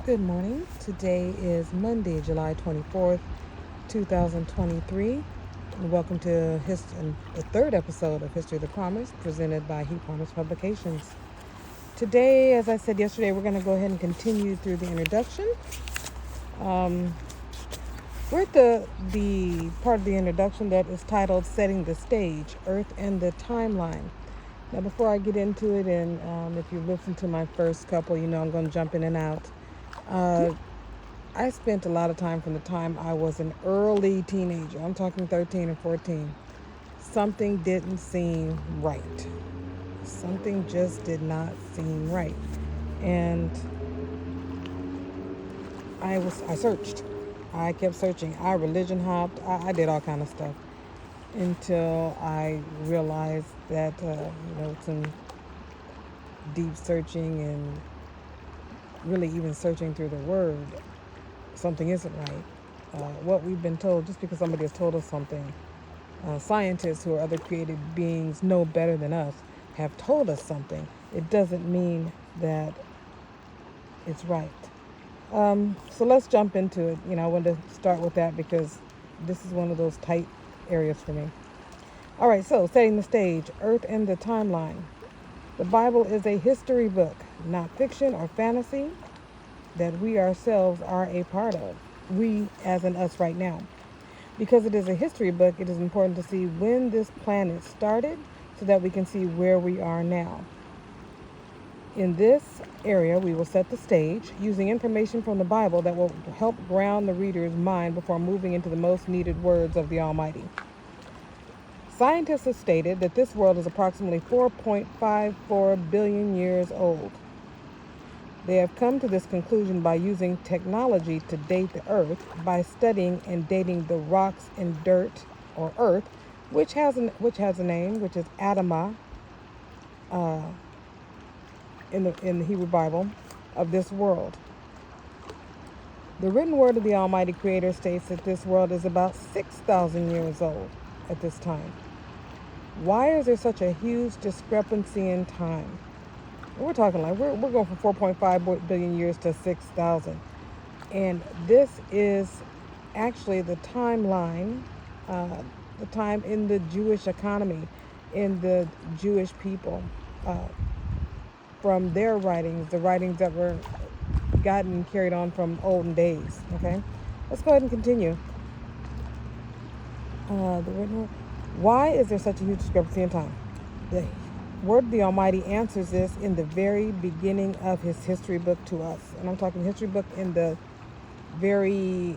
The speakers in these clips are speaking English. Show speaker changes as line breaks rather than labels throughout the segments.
Good morning. Today is Monday, July 24th, 2023. And welcome to the third episode of History of the Promise, presented by He Promise Publications. Today, as I said yesterday, we're going to go ahead and continue through the introduction. We're at the part of the introduction that is titled Setting the Stage, Earth and the Timeline. Now, before I get into it, and if you've listened to my first couple, you know I'm going to jump in and out. I spent a lot of time from the time I was an early teenager. I'm talking 13 and 14. Something didn't seem right. Something just did not seem right. And I searched. I kept searching. I religion hopped. I did all kind of stuff until I realized that, some deep searching and really even searching through the Word, something isn't right. What we've been told, just because somebody has told us something, scientists who are other created beings know better than us, have told us something, it doesn't mean that it's right. So let's jump into it. I wanted to start with that because this is one of those tight areas for me. All right, so setting the stage, Earth and the Timeline. The Bible is a history book, not fiction or fantasy, that we ourselves are a part of. We, as in us right now. Because it is a history book, it is important to see when this planet started so that we can see where we are now. In this area, we will set the stage using information from the Bible that will help ground the reader's mind before moving into the most needed words of the Almighty. Scientists have stated that this world is approximately 4.54 billion years old. They have come to this conclusion by using technology to date the Earth by studying and dating the rocks and dirt, or Earth, which has a name, which is Adamah, in the Hebrew Bible, of this world. The written word of the Almighty Creator states that this world is about 6,000 years old at this time. Why is there such a huge discrepancy in time? We're talking like we're going from 4.5 billion years to 6,000. And this is actually the timeline, the time in the Jewish economy, in the Jewish people, from their writings, the writings that were gotten and carried on from olden days. Okay, let's go ahead and continue. Why is there such a huge discrepancy in time? The Word of the Almighty answers this in the very beginning of His history book to us. And I'm talking history book in the very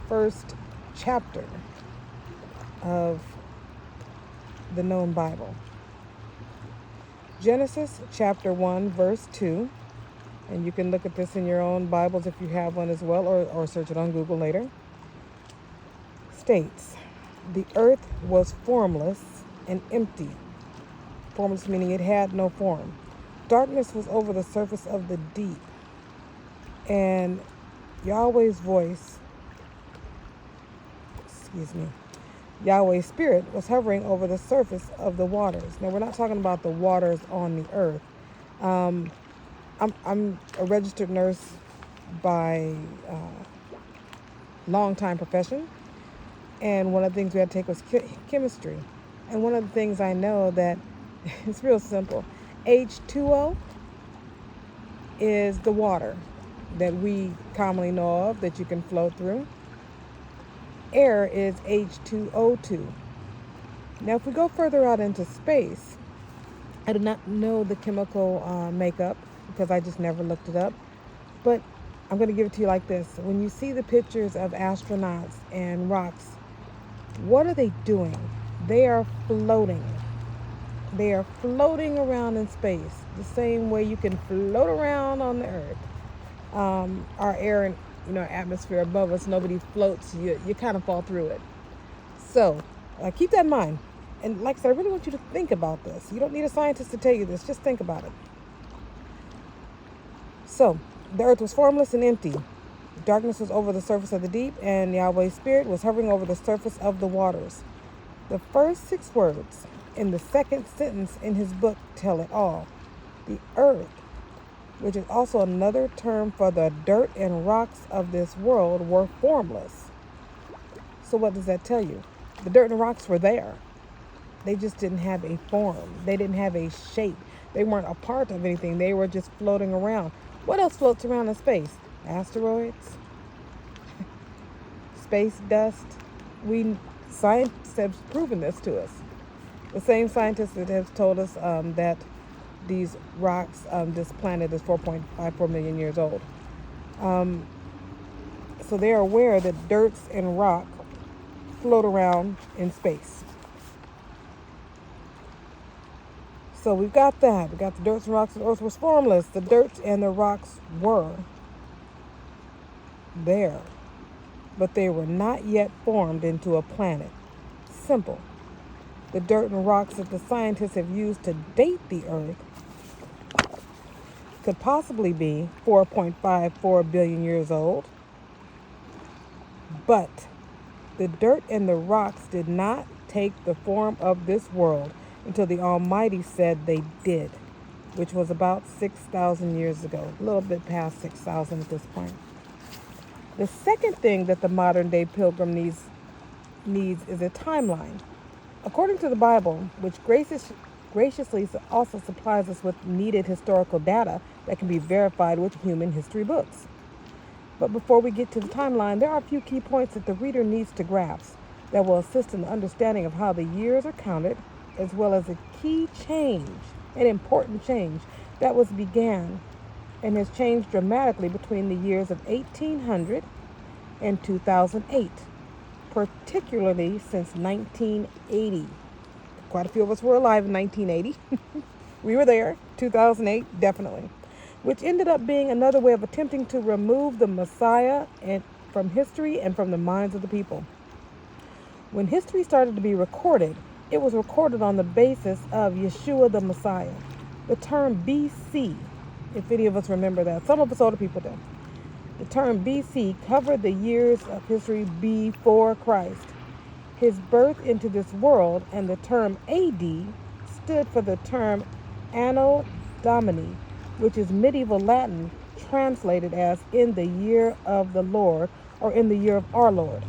first chapter of the known Bible. Genesis chapter 1, verse 2. And you can look at this in your own Bibles if you have one as well, or search it on Google later. States, the earth was formless and empty. Formless meaning it had no form. Darkness was over the surface of the deep. And Yahweh's Spirit was hovering over the surface of the waters. Now, we're not talking about the waters on the earth. I'm a registered nurse by long-time profession. And one of the things we had to take was chemistry. And one of the things I know that it's real simple. H2O is the water that we commonly know of that you can float through. Air is H2O2. Now, if we go further out into space, I do not know the chemical makeup because I just never looked it up. But I'm going to give it to you like this. When you see the pictures of astronauts and rocks, what are they doing? They are floating. They are floating around in space the same way you can float around on the earth. Our air and atmosphere above us, nobody floats. You kind of fall through it. So keep that in mind. And like I said, I really want you to think about this. You don't need a scientist to tell you this. Just think about it. So the earth was formless and empty. Darkness was over the surface of the deep, and Yahweh's Spirit was hovering over the surface of the waters. The first 6 words in the second sentence in his book tell it all. The earth which is also another term for the dirt and rocks of this world, were formless. So what does that tell you? The dirt and rocks were there. They just didn't have a form. They didn't have a shape. They weren't a part of anything. They were just floating around. What else floats around in space? Asteroids, space dust. Scientists have proven this to us. The same scientists that have told us that these rocks, this planet is 4.54 million years old. So they are aware that dirts and rock float around in space. So we've got that. We got the dirt and rocks. The earth was formless. The dirt and the rocks were there, but they were not yet formed into a planet. Simple. The dirt and rocks that the scientists have used to date the earth could possibly be 4.54 billion years old. But the dirt and the rocks did not take the form of this world until the Almighty said they did, which was about 6,000 years ago, a little bit past 6,000 at this point. The second thing that the modern day pilgrim needs is a timeline. According to the Bible, which graciously also supplies us with needed historical data that can be verified with human history books. But before we get to the timeline, there are a few key points that the reader needs to grasp that will assist in the understanding of how the years are counted, as well as a key change, an important change that was began and has changed dramatically between the years of 1800 and 2008, particularly since 1980. Quite a few of us were alive in 1980. We were there. 2008, definitely. Which ended up being another way of attempting to remove the Messiah from history and from the minds of the people. When history started to be recorded, it was recorded on the basis of Yeshua the Messiah. The term BC, if any of us remember that, some of us older people do. The term BC covered the years of history before Christ, his birth into this world, and the term AD stood for the term Anno Domini, which is medieval Latin translated as in the year of the Lord or in the year of our Lord.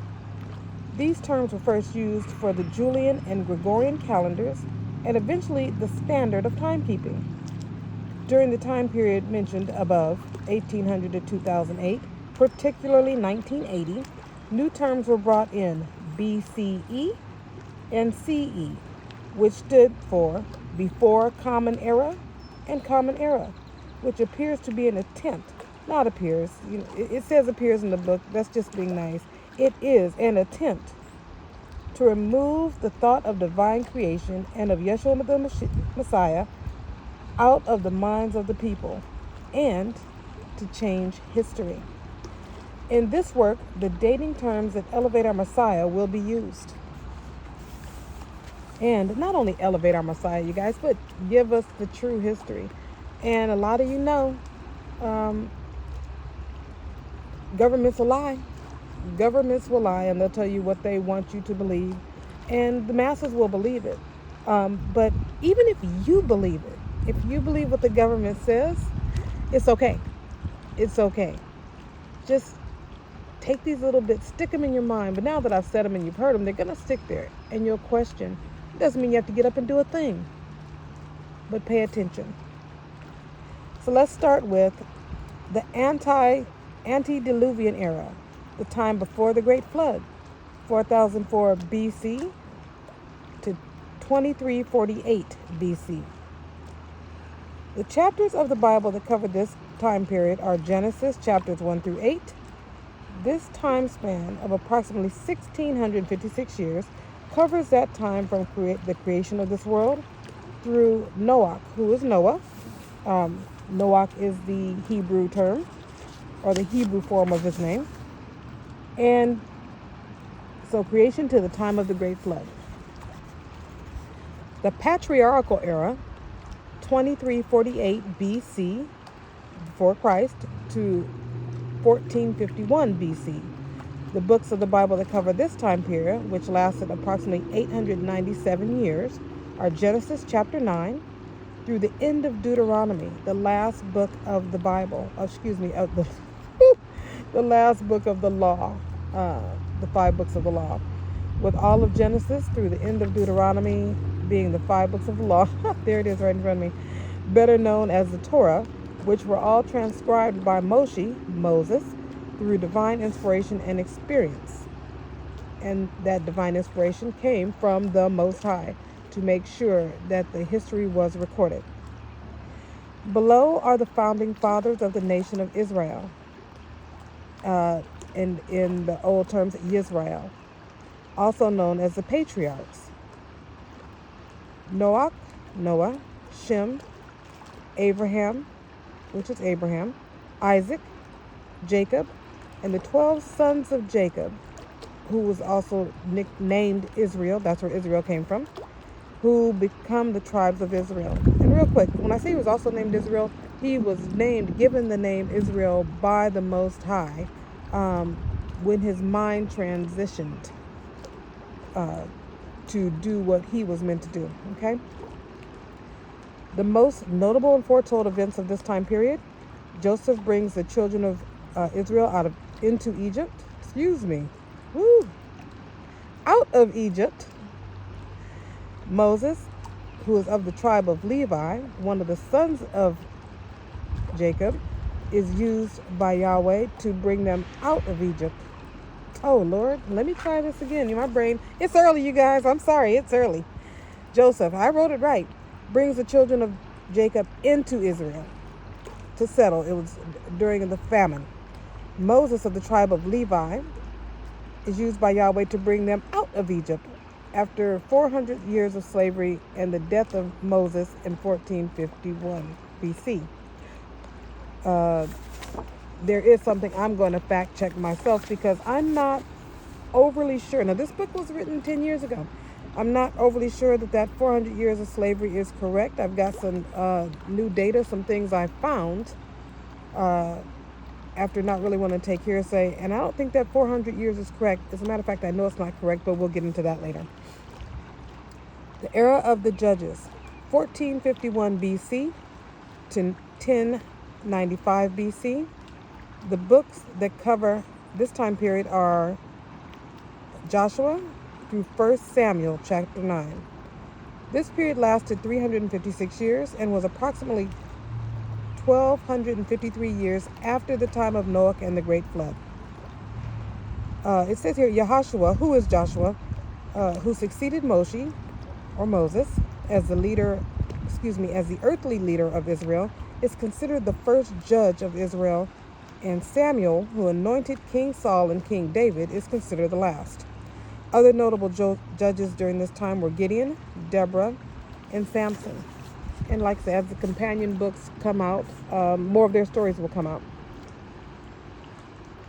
These terms were first used for the Julian and Gregorian calendars and eventually the standard of timekeeping. During the time period mentioned above, 1800 to 2008, particularly 1980, new terms were brought in, BCE and CE, which stood for Before Common Era and Common Era, which appears to be an attempt, not appears, it says appears in the book, that's just being nice. It is an attempt to remove the thought of divine creation and of Yeshua the Messiah out of the minds of the people and to change history. In this work, the dating terms that elevate our Messiah will be used. And not only elevate our Messiah, you guys, but give us the true history. And a lot of you know, governments will lie. Governments will lie, and they'll tell you what they want you to believe, and the masses will believe it. But even if you believe it, if you believe what the government says, it's okay. It's okay. Just take these little bits, stick them in your mind. But now that I've said them and you've heard them, they're going to stick there, and you'll question. It doesn't mean you have to get up and do a thing, but pay attention. So let's start with the antediluvian era, the time before the Great Flood, 4004 BC to 2348 BC. The chapters of the Bible that cover this time period are Genesis chapters 1 through 8. This time span of approximately 1,656 years covers that time from the creation of this world through Noah, who is Noah. Noah is the Hebrew term, or the Hebrew form of his name. And so creation to the time of the Great Flood. The patriarchal era, 2348 BC, before Christ, to 1451 BC. The books of the Bible that cover this time period, which lasted approximately 897 years, are Genesis chapter 9, through the end of Deuteronomy, the last book of the Bible. Of the the last book of the law, the 5 books of the law, with all of Genesis through the end of Deuteronomy being the 5 books of the law. There it is right in front of me. Better known as the Torah, which were all transcribed by Moses, through divine inspiration and experience. And that divine inspiration came from the Most High to make sure that the history was recorded. Below are the founding fathers of the nation of Israel. In the old terms, Yisrael, also known as the patriarchs. Noah, Shem, Abraham, which is Abraham, Isaac, Jacob, and the 12 sons of Jacob, who was also nicknamed Israel. That's where Israel came from, who become the tribes of Israel. And real quick, when I say he was also named Israel, he was given the name Israel by the Most High when his mind transitioned to do what he was meant to do. Okay. The most notable and foretold events of this time period: Joseph brings the children of Israel into Egypt. Out of Egypt. Moses, who is of the tribe of Levi, one of the sons of Jacob, is used by Yahweh to bring them out of Egypt. Oh, Lord, let me try this again. My brain, it's early, you guys. I'm sorry, it's early. Joseph, I wrote it right, brings the children of Jacob into Israel to settle. It was during the famine. Moses of the tribe of Levi is used by Yahweh to bring them out of Egypt after 400 years of slavery and the death of Moses in 1451 BC. There is something I'm going to fact check myself because I'm not overly sure. Now, this book was written 10 years ago. I'm not overly sure that 400 years of slavery is correct. I've got some new data, some things I found after not really wanting to take hearsay. And I don't think that 400 years is correct. As a matter of fact, I know it's not correct, but we'll get into that later. The era of the judges, 1451 BC to 1095 BC. The books that cover this time period are Joshua through 1 Samuel chapter 9. This period lasted 356 years and was approximately 1,253 years after the time of Noah and the Great Flood. It says here, Yahushua, who is Joshua, who succeeded Moses as the earthly leader of Israel, is considered the first judge of Israel, and Samuel, who anointed King Saul and King David, is considered the last. Other notable judges during this time were Gideon, Deborah, and Samson. And like I said, as the companion books come out, more of their stories will come out.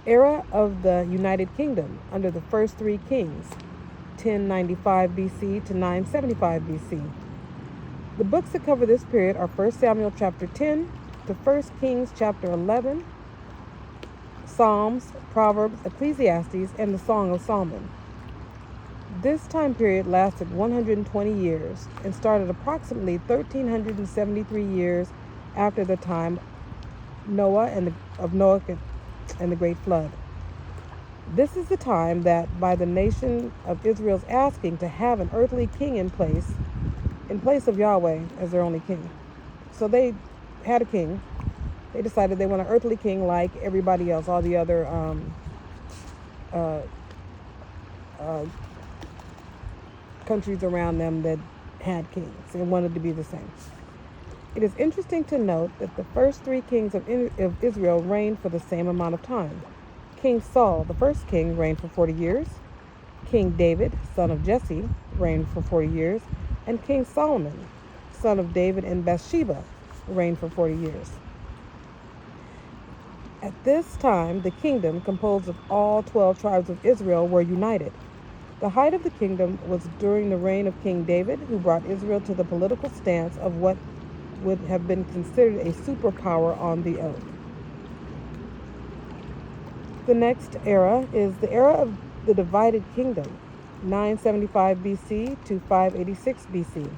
Era of the United Kingdom under the first 3 kings, 1095 BC to 975 BC. The books that cover this period are 1 Samuel chapter 10 to 1 Kings chapter 11, Psalms, Proverbs, Ecclesiastes, and the Song of Solomon. This time period lasted 120 years and started approximately 1,373 years after the time of Noah and the Great Flood. This is the time that by the nation of Israel's asking to have an earthly king in place of Yahweh as their only king. So they had a king. They decided they want an earthly king like everybody else, all the other countries around them that had kings and wanted to be the same. It is interesting to note that the first 3 kings of Israel reigned for the same amount of time. King Saul, the first king, reigned for 40 years. King David, son of Jesse, reigned for 40 years. And King Solomon, son of David and Bathsheba, reigned for 40 years. At this time, the kingdom, composed of all 12 tribes of Israel, were united. The height of the kingdom was during the reign of King David, who brought Israel to the political stance of what would have been considered a superpower on the earth. The next era is the era of the divided kingdom, 975 BC to 586 BC.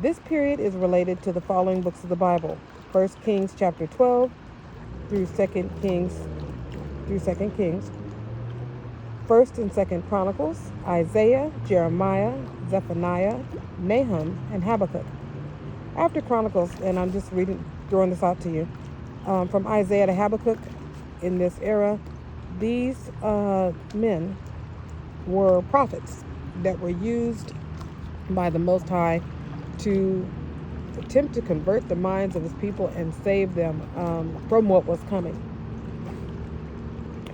This period is related to the following books of the Bible: 1 Kings chapter 12 through 2 Kings, 1st and 2nd Chronicles, Isaiah, Jeremiah, Zephaniah, Nahum, and Habakkuk. After Chronicles, and I'm just throwing this out to you, from Isaiah to Habakkuk in this era, these men were prophets that were used by the Most High to attempt to convert the minds of his people and save them from what was coming.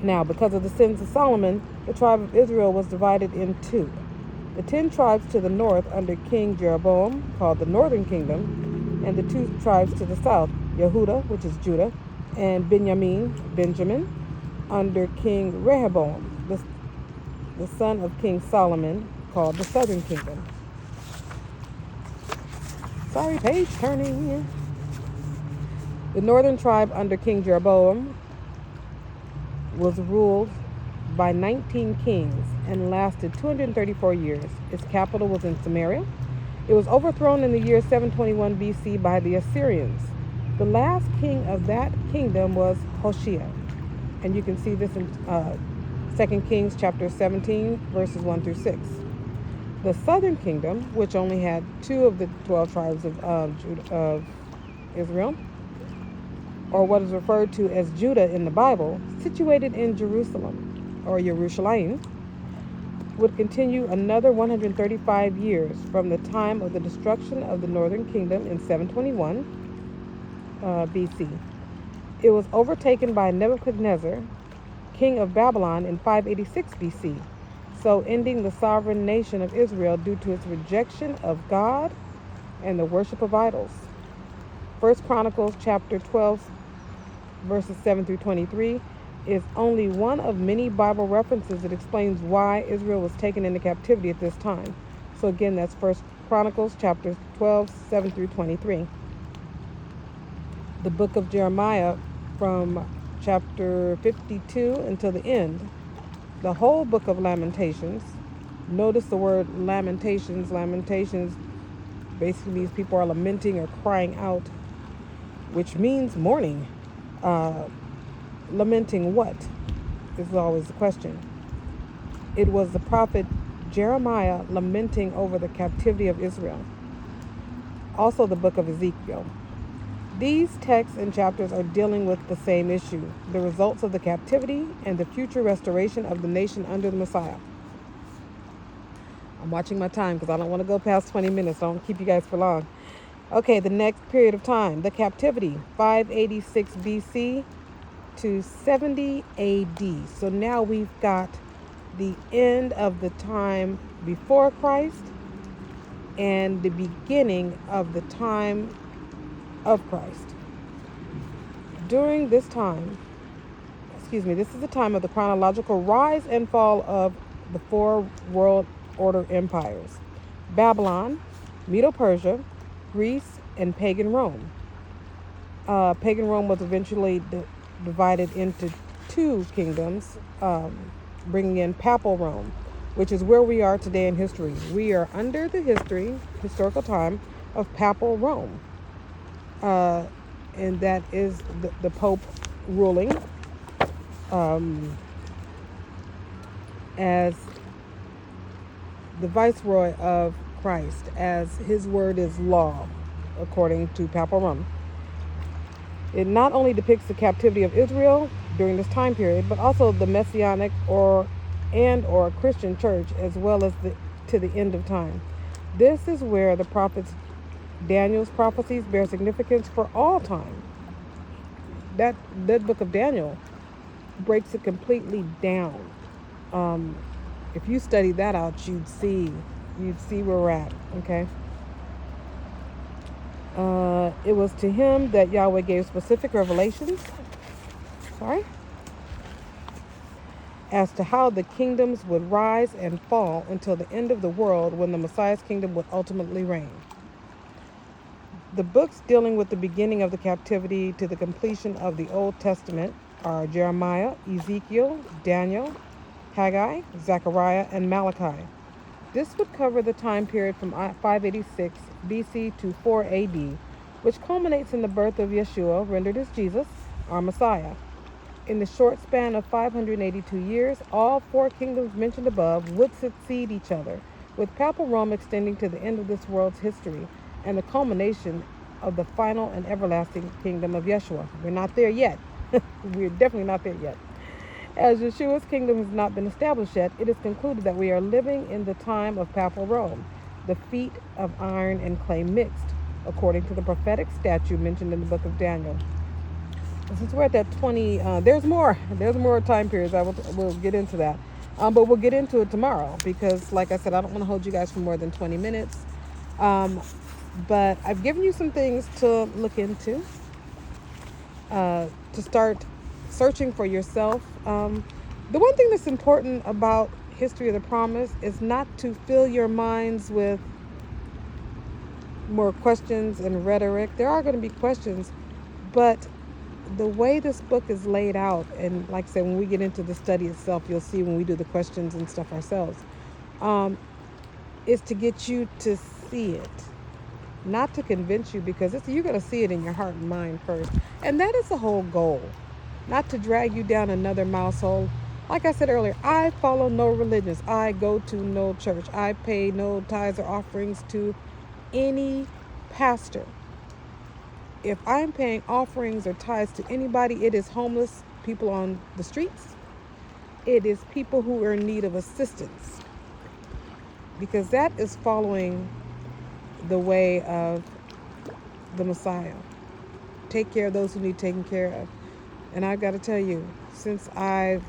Now, because of the sins of Solomon, the tribe of Israel was divided in two. The 10 tribes to the north under King Jeroboam, called the Northern Kingdom, and the 2 tribes to the south, Yehuda, which is Judah, and Benjamin, under King Rehoboam, the son of King Solomon, called the Southern Kingdom. Sorry, page turning. The northern tribe under King Jeroboam was ruled by 19 kings and lasted 234 years. Its capital was in Samaria. It was overthrown in the year 721 BC by the Assyrians. The last king of that kingdom was Hoshea. And you can see this in 2 Kings chapter 17, verses 1 through 6. The southern kingdom, which only had 2 of the 12 tribes of Israel, or what is referred to as Judah in the Bible, situated in Jerusalem, or Yerushalayim, would continue another 135 years from the time of the destruction of the northern kingdom in 721 BC. It was overtaken by Nebuchadnezzar, king of Babylon, in 586 BC, so ending the sovereign nation of Israel due to its rejection of God and the worship of idols. 1 Chronicles chapter 12, verses 7 through 23, is only one of many Bible references that explains why Israel was taken into captivity at this time. So again, that's 1 Chronicles chapter 12, 7 through 23. The book of Jeremiah, from chapter 52 until the end, the whole book of Lamentations. Notice the word lamentations. Lamentations basically means people are lamenting or crying out, which means mourning. Lamenting what is always the question. It was the prophet Jeremiah lamenting over the captivity of Israel. Also the book of Ezekiel. These texts and chapters are dealing with the same issue, the results of the captivity and the future restoration of the nation under the Messiah. I'm watching my time because I don't want to go past 20 minutes. I don't keep you guys for long. Okay, the next period of time, the captivity, 586 BC to 70 AD. So now we've got the end of the time before Christ and the beginning of the time of Christ. During this time, this is the time of the chronological rise and fall of the 4 world order empires: Babylon, Medo-Persia, Greece, and pagan Rome. Pagan Rome was eventually divided into 2 kingdoms, bringing in Papal Rome, which is where we are today in history. We are under the historical time of Papal Rome. And that is the Pope ruling as the viceroy of Christ, as his word is law, according to Papal Rome. It not only depicts the captivity of Israel during this time period, but also the Messianic or Christian church, as well as to the end of time. This is where the prophets Daniel's prophecies bear significance for all time. That book of Daniel breaks it completely down. If you study that out, you'd see where we're at. Okay. It was to him that Yahweh gave specific revelations. As to how the kingdoms would rise and fall until the end of the world, when the Messiah's kingdom would ultimately reign. The books dealing with the beginning of the captivity to the completion of the Old Testament are Jeremiah, Ezekiel, Daniel, Haggai, Zechariah, and Malachi. This would cover the time period from 586 BC to 4 AD, which culminates in the birth of Yeshua, rendered as Jesus, our Messiah. In the short span of 582 years, all four kingdoms mentioned above would succeed each other, with Papal Rome extending to the end of this world's history and the culmination of the final and everlasting kingdom of Yeshua. We're not there yet. We're definitely not there yet. As Yeshua's kingdom has not been established yet, it is concluded that we are living in the time of Papal Rome, the feat of iron and clay mixed, according to the prophetic statue mentioned in the book of Daniel. Since we're at that 20, there's more time periods. We'll get into that. But we'll get into it tomorrow because, like I said, I don't want to hold you guys for more than 20 minutes. But I've given you some things to look into, to start searching for yourself. The one thing that's important about History of the Promise is not to fill your minds with more questions and rhetoric. There are going to be questions, but the way this book is laid out, and like I said, when we get into the study itself, you'll see when we do the questions and stuff ourselves, is to get you to see it, not to convince you, because you're going to see it in your heart and mind first. And that is the whole goal, not to drag you down another mouse hole. Like I said earlier, I follow no religions. I go to no church. I pay no tithes or offerings to any pastor. If I'm paying offerings or tithes to anybody, it is homeless people on the streets. It is people who are in need of assistance, because that is following the way of the Messiah. Take care of those who need taken care of. And I've got to tell you, since I've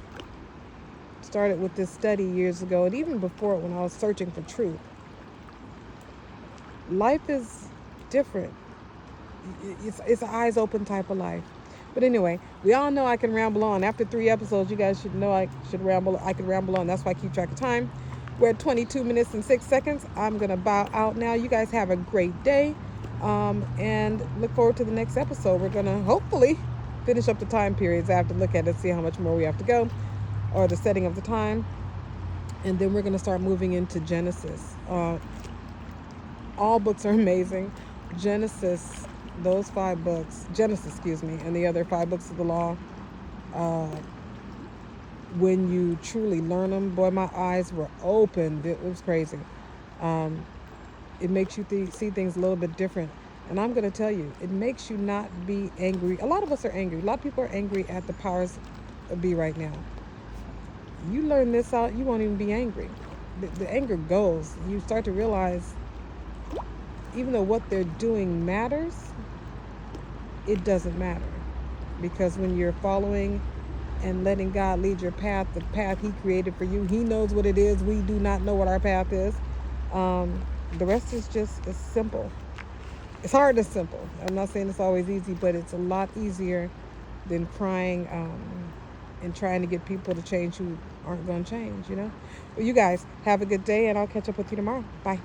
started with this study years ago, and even before when I was searching for truth, life is different. It's an eyes open type of life. But anyway, we all know I can ramble on. After 3 episodes, you guys should know I can ramble on. That's why I keep track of time. We're at 22 minutes and 6 seconds. I'm going to bow out now. You guys have a great day, and look forward to the next episode. We're going to hopefully finish up the time periods. I have to look at it, see how much more we have to go, or the setting of the time. And then we're going to start moving into Genesis. All books are amazing. Genesis, those 5 books, and the other 5 books of the law, when you truly learn them, boy, my eyes were open. It was crazy. It makes you see things a little bit different. And I'm going to tell you, it makes you not be angry. A lot of us are angry. A lot of people are angry at the powers that be right now. You learn this out, you won't even be angry. The anger goes. You start to realize, even though what they're doing matters, it doesn't matter. Because when you're following and letting God lead your path, the path He created for you, He knows what it is. We do not know what our path is. The rest is just as simple. It's hard and simple. I'm not saying it's always easy, but it's a lot easier than crying and trying to get people to change who aren't going to change, Well, you guys have a good day, and I'll catch up with you tomorrow. Bye.